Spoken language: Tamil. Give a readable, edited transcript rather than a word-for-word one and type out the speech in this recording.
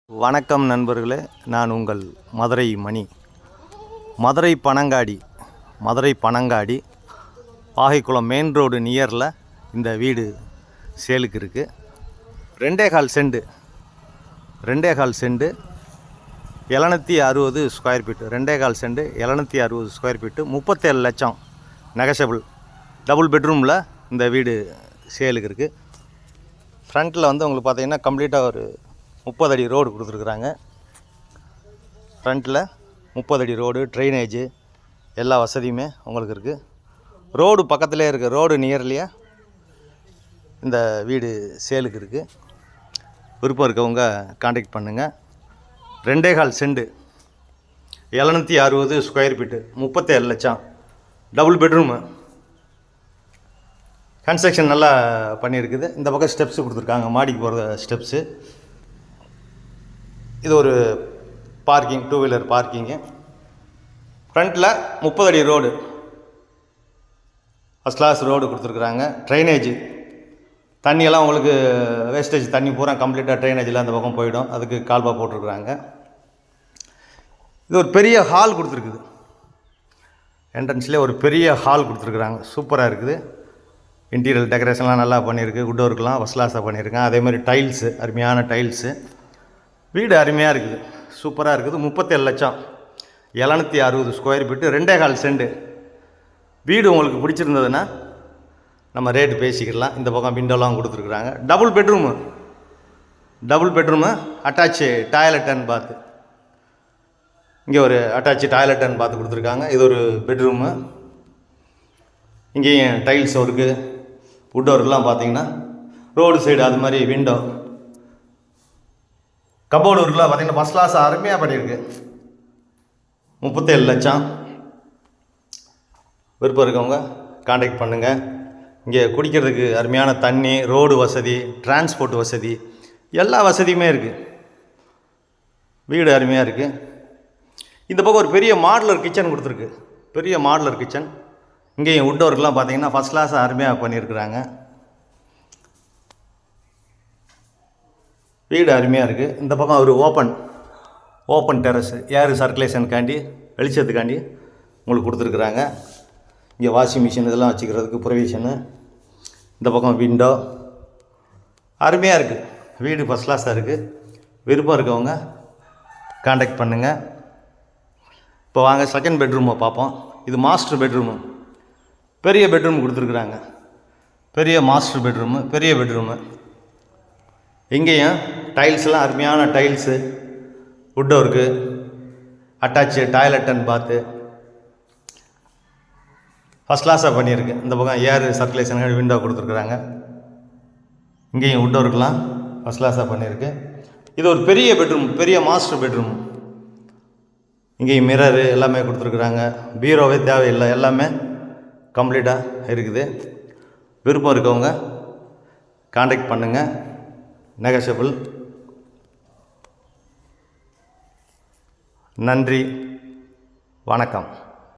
வணக்கம் நண்பர்களே, நான் உங்கள் மதுரை மணி. மதுரை பனங்காடி பாகைக்குளம் மெயின் ரோடு நியரில் இந்த வீடு சேலுக்கு இருக்குது. 2.25 cent 760 square feet. 2.25 cent 760 square feet, 37 லட்சம். நெகஷபிள். டபுள் பெட்ரூமில் இந்த வீடு சேலுக்கு இருக்குது. ஃப்ரண்ட்டில் உங்களுக்கு பார்த்திங்கன்னா கம்ப்ளீட்டாக ஒரு 30 அடி ரோடு கொடுத்துருக்குறாங்க. ஃப்ரண்ட்டில் 30 அடி ரோடு, ட்ரைனேஜு எல்லா வசதியுமே உங்களுக்கு இருக்குது. ரோடு பக்கத்துலேயே இருக்குது. ரோடு நியர்லேயே இந்த வீடு சேலுக்கு இருக்குது. விருப்பம் இருக்கவங்க காண்டாக்ட் பண்ணுங்கள். 2.25 செண்டு 760 ஸ்கொயர் ஃபீட்டு, 37 லட்சம். Double bedroom. கன்ஸ்ட்ரக்ஷன் நல்லா பண்ணியிருக்குது. இந்த பக்கம் ஸ்டெப்ஸு கொடுத்துருக்காங்க, மாடிக்கு போகிற ஸ்டெப்ஸு. இது ஒரு பார்க்கிங், 2 வீலர் பார்க்கிங்கு. ஃப்ரண்ட்டில் 30 அடி ரோடு, ஃபஸ்ட் கிளாஸ் ரோடு கொடுத்துருக்குறாங்க. ட்ரைனேஜு தண்ணியெல்லாம் உங்களுக்கு வேஸ்டேஜ் தண்ணி பூரா கம்ப்ளீட்டாக ட்ரைனேஜில் அந்த பக்கம் போயிடும். அதுக்கு கால்பா போட்டிருக்குறாங்க. இது ஒரு பெரிய ஹால் கொடுத்துருக்குது. என்ட்ரன்ஸ்லேயே ஒரு பெரிய ஹால் கொடுத்துருக்குறாங்க. சூப்பராக இருக்குது. இன்டீரியர் டெக்கரேஷன்லாம் நல்லா பண்ணியிருக்கு. வுட் ஒர்க்லாம் ஃபஸ்ட் கிளாஸாக பண்ணியிருக்கேன். அதேமாதிரி டைல்ஸு, அருமையான டைல்ஸு. வீடு அருமையாக இருக்குது, சூப்பராக இருக்குது. 37 லட்சம், 760 ஸ்கொயர் ஃபீட்டு, 2.25 செண்டு. வீடு உங்களுக்கு பிடிச்சிருந்ததுன்னா நம்ம ரேட்டு பேசிக்கலாம். இந்த பக்கம் விண்டோலாம் கொடுத்துருக்குறாங்க. Double bedroom attach toilet and bath. இங்கே ஒரு அட்டாச்சு டாய்லெட் அண்ட் பாத்து கொடுத்துருக்காங்க. இது ஒரு பெட்ரூமு. இங்கேயும் டைல்ஸ் ஒர்க்கு, வுட் ஒர்க்லாம் பார்த்தீங்கன்னா ரோடு சைடு அது மாதிரி விண்டோ, கபோர்டு ஒர்க்லாம் பார்த்தீங்கன்னா ஃபஸ்ட் கிளாஸ் அருமையாக பண்ணியிருக்கு. 37 லட்சம். விருப்பம் இருக்கவங்க காண்டாக்ட் பண்ணுங்கள். இங்கே குடிக்கிறதுக்கு அருமையான தண்ணி, ரோடு வசதி, டிரான்ஸ்போர்ட் வசதி, எல்லா வசதியுமே இருக்குது. வீடு அருமையாக இருக்குது. இந்த பக்கம் ஒரு பெரிய மாடுலர் கிச்சன் கொடுத்துருக்கு. பெரிய மாடுலர் கிச்சன். இங்கேயும் வுட் ஒர்க்லாம் பார்த்தீங்கன்னா ஃபஸ்ட் கிளாஸாக அருமையாக பண்ணியிருக்கிறாங்க. வீடு அருமையாக இருக்குது. இந்த பக்கம் ஒரு ஓப்பன் டெரஸ், ஏர் சர்க்குலேஷனுக்காண்டி, வெளிச்சத்துக்காண்டி உங்களுக்கு கொடுத்துருக்குறாங்க. இங்கே வாஷிங் மிஷின் இதெல்லாம் வச்சுக்கிறதுக்கு ப்ரொவிஷனு. இந்த பக்கம் விண்டோ அருமையாக இருக்குது. வீடு ஃபஸ்ட் கிளாஸாக இருக்குது. விருப்பம் இருக்கவங்க காண்டாக்ட் பண்ணுங்கள். இப்போ வாங்க செகண்ட் பெட்ரூமை பார்ப்போம். இது மாஸ்டர் பெட்ரூமு. பெரிய பெட்ரூம் கொடுத்துருக்குறாங்க. பெரிய மாஸ்டர் பெட்ரூமு, பெரிய பெட்ரூமு. இங்கேயும் டைல்ஸ்லாம் அருமையான tiles, wood work, attach toilet and bath, first கிளாஸாக பண்ணியிருக்கு. இந்த பக்கம் ஏர் சர்க்குலேஷன் விண்டோ கொடுத்துருக்குறாங்க. இங்கேயும் வுட் ஒர்க்லாம் ஃபஸ்ட் கிளாஸாக பண்ணியிருக்கு. இது ஒரு பெரிய பெட்ரூம், பெரிய மாஸ்டர் பெட்ரூம். இங்கேயும் மிரரு எல்லாமே கொடுத்துருக்குறாங்க. பீரோவே தேவையில்லை, எல்லாமே கம்ப்ளீட்டாக இருக்குது. விருப்பம் இருக்கவங்க காண்டாக்ட் பண்ணுங்கள். நெகஷபிள். நன்றி, வணக்கம்.